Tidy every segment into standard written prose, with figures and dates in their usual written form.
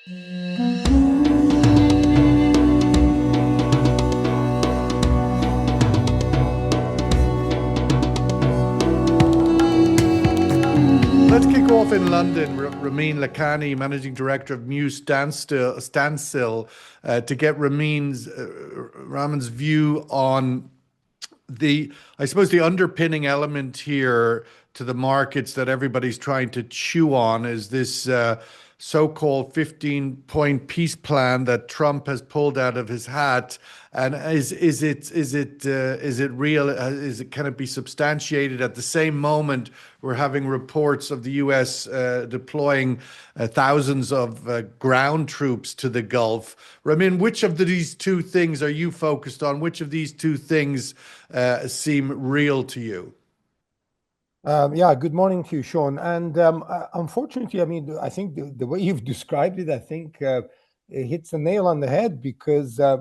Let's kick off in London. Ramin Lakani, managing director of Muse Stancil, to get Ramin's view on I suppose the underpinning element here to the markets that everybody's trying to chew on is this so-called 15-point peace plan that Trump has pulled out of his hat. And is it real? Can it be substantiated? At the same moment, we're having reports of the U.S. Deploying thousands of ground troops to the Gulf. Ramin, which of these two things are you focused on? Which of these two things seem real to you? Yeah, good morning to you, Sean. And unfortunately, I mean, I think the way you've described it, I think it hits the nail on the head because, there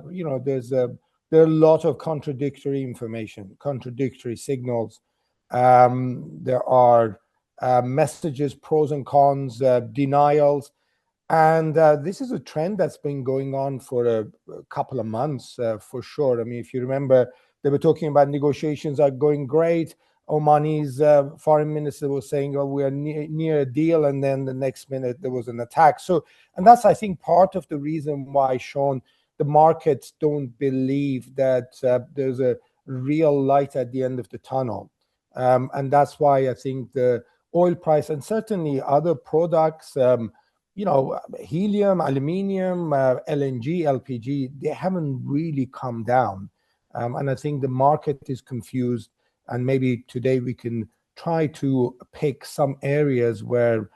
are a lot of contradictory information, contradictory signals. There are messages, pros and cons, denials. And this is a trend that's been going on for a couple of months, for sure. I mean, if you remember, they were talking about negotiations are going great. Omani's foreign minister was saying, "Oh, we are near a deal," and then the next minute there was an attack. So, and that's, I think, part of the reason why, Sean, the markets don't believe that there's a real light at the end of the tunnel, and that's why I think the oil price and certainly other products, helium, aluminium, LNG, LPG, they haven't really come down, and I think the market is confused. And maybe today we can try to pick some areas where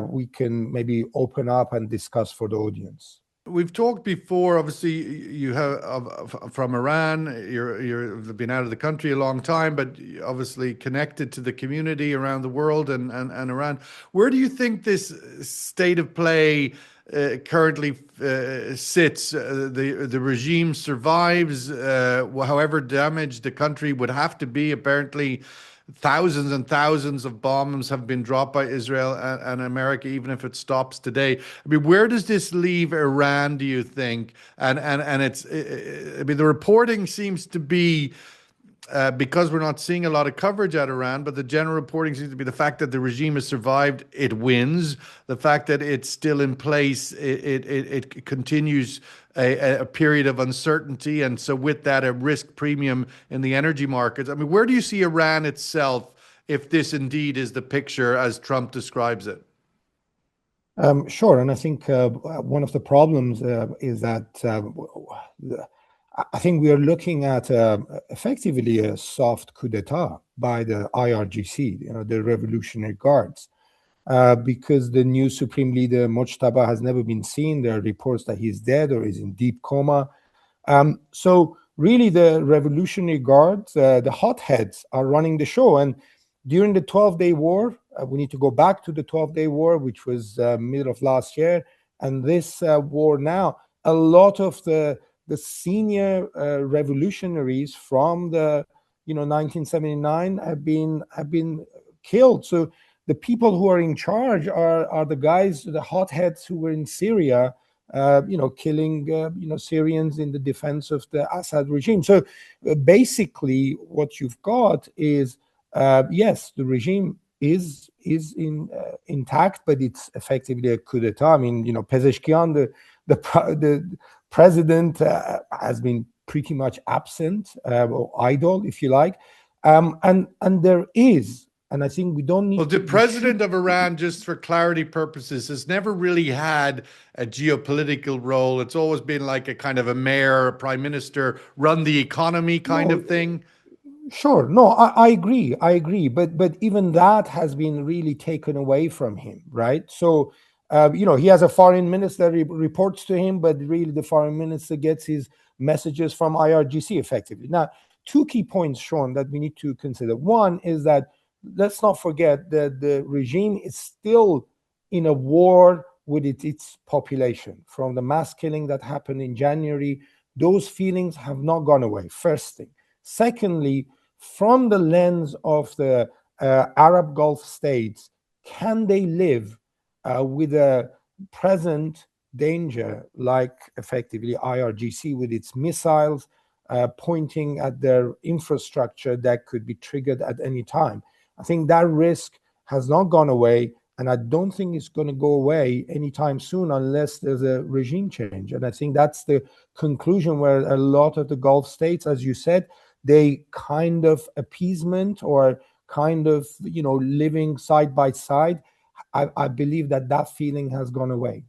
we can maybe open up and discuss for the audience. We've talked before. Obviously, you have from Iran. You've been out of the country a long time, but obviously connected to the community around the world and Iran. Where do you think this state of play currently sits? The regime survives, however damaged the country would have to be. Apparently, thousands and thousands of bombs have been dropped by Israel and America, even if it stops today. I mean, where does this leave Iran, do you think? And I mean, the reporting seems to be, because we're not seeing a lot of coverage at Iran, but the general reporting seems to be the fact that the regime has survived, it wins. The fact that it's still in place, it continues a period of uncertainty. And so with that, a risk premium in the energy markets. I mean, where do you see Iran itself if this indeed is the picture as Trump describes it? Sure. And I think one of the problems is that I think we are looking at effectively a soft coup d'etat by the IRGC, the Revolutionary Guards, because the new supreme leader, Mojtaba, has never been seen. There are reports that he's dead or is in deep coma. So really the Revolutionary Guards, the hotheads, are running the show. And during the 12-day war, we need to go back to the 12-day war, which was middle of last year. And this war now, a lot of the senior revolutionaries from the 1979 have been killed. So the people who are in charge are the guys, the hotheads who were in Syria, killing Syrians in the defense of the Assad regime. So basically, what you've got is yes, the regime is intact, but it's effectively a coup d'etat. I mean, Pezeshkian, the president, has been pretty much absent or idle, if you like, and there is, and I think we don't need. Well, the president of Iran, just for clarity purposes, has never really had a geopolitical role. It's always been like a kind of a mayor, a prime minister, run the economy kind of thing. Sure. No, I agree. But even that has been really taken away from him, right? So, he has a foreign minister that reports to him, but really the foreign minister gets his messages from IRGC effectively. Now, two key points, Sean, that we need to consider. One is that let's not forget that the regime is still in a war with its population. From the mass killing that happened in January, those feelings have not gone away, first thing. Secondly, from the lens of the Arab Gulf states, can they live with a present danger, like effectively IRGC with its missiles pointing at their infrastructure that could be triggered at any time. I think that risk has not gone away, and I don't think it's going to go away anytime soon unless there's a regime change. And I think that's the conclusion where a lot of the Gulf states, as you said, they kind of appeasement or kind of, living side by side. I believe that feeling has gone away.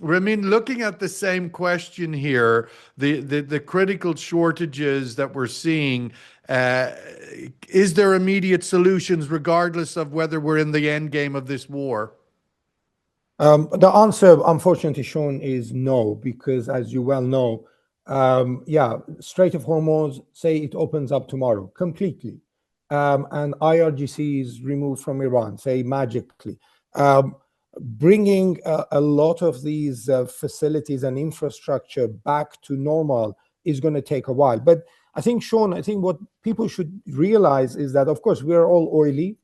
Ramin, looking at the same question here, the critical shortages that we're seeing, is there immediate solutions regardless of whether we're in the end game of this war? The answer, unfortunately, Sean, is no, because as you well know, Strait of Hormuz, say it opens up tomorrow completely, and IRGC is removed from Iran, say magically. Bringing a lot of these facilities and infrastructure back to normal is going to take a while. But I think, Sean, what people should realize is that, of course, we're all oily,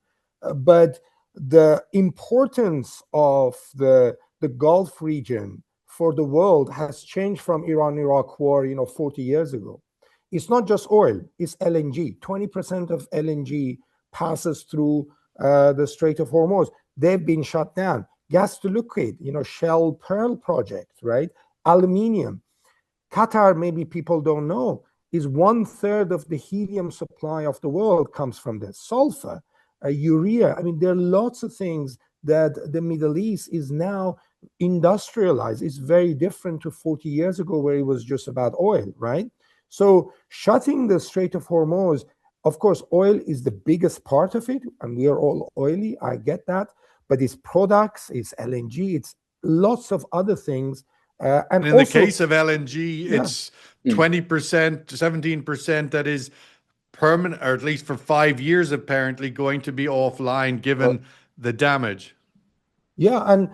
but the importance of the Gulf region for the world has changed from Iran-Iraq war, 40 years ago. It's not just oil, it's LNG. 20% of LNG passes through the Strait of Hormuz. They've been shut down. Gas to liquid, Shell Pearl project, right? Aluminium. Qatar, maybe people don't know, is 1/3 of the helium supply of the world comes from this. Sulfur, urea. I mean, there are lots of things that the Middle East is now industrialized. It's very different to 40 years ago where it was just about oil, right? So shutting the Strait of Hormuz, of course, oil is the biggest part of it, and we are all oily. I get that. But it's products, it's LNG, it's lots of other things. And in also, the case of LNG, it's 20%, 17% that is permanent, or at least for 5 years, apparently, going to be offline given the damage. Yeah, and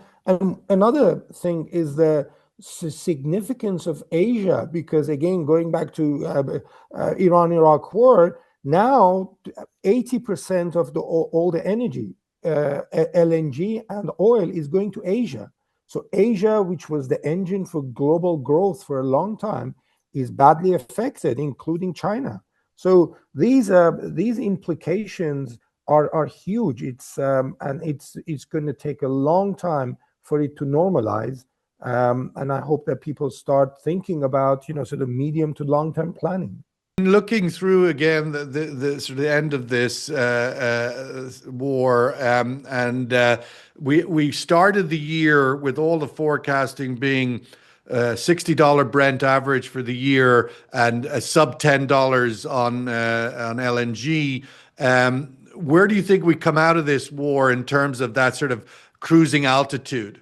another thing is the significance of Asia, because again, going back to Iran-Iraq war, now 80% of all the energy, LNG and oil, is going to Asia. So Asia, which was the engine for global growth for a long time, is badly affected, including China. So these implications are huge. It's going to take a long time for it to normalize, and I hope that people start thinking about sort of medium to long term planning. Looking through again the sort of end of this war, and we started the year with all the forecasting being $60 Brent average for the year and a sub $10 on LNG. Where do you think we come out of this war in terms of that sort of cruising altitude?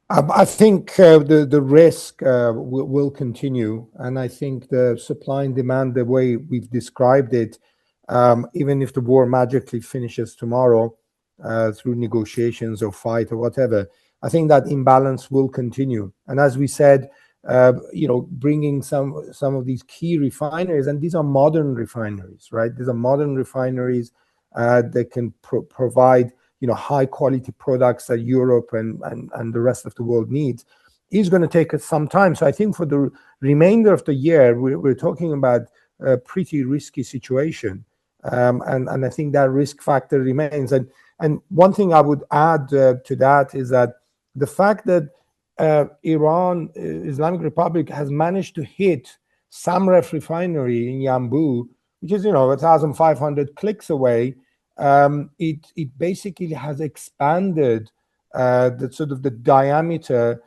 I think the risk will continue, and I think the supply and demand, the way we've described it, even if the war magically finishes tomorrow through negotiations or fight or whatever, I think that imbalance will continue. And as we said, bringing some of these key refineries, and these are modern refineries, right? These are modern refineries that can provide high quality products that Europe and the rest of the world needs, is going to take us some time. So I think for the remainder of the year, we're talking about a pretty risky situation. And I think that risk factor remains. And one thing I would add to that is that the fact that Iran, Islamic Republic, has managed to hit Samref refinery in Yanbu, which is 1,500 clicks away, it basically has expanded the diameter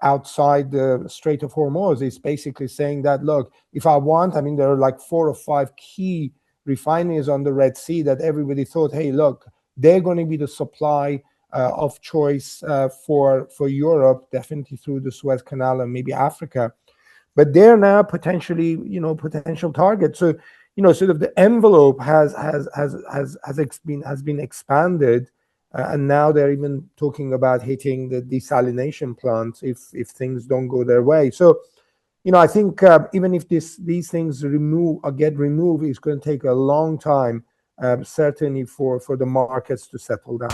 outside the Strait of Hormuz. It's basically saying that, look, if I want, there are like 4 or 5 key refineries on the Red Sea that everybody thought, hey, look, they're going to be the supply of choice for Europe, definitely through the Suez Canal and maybe Africa. But they're now potentially, potential targets. So, sort of the envelope has been expanded, and now they're even talking about hitting the desalination plants if things don't go their way. So, I think even if these things get removed, it's going to take a long time, certainly for the markets to settle down.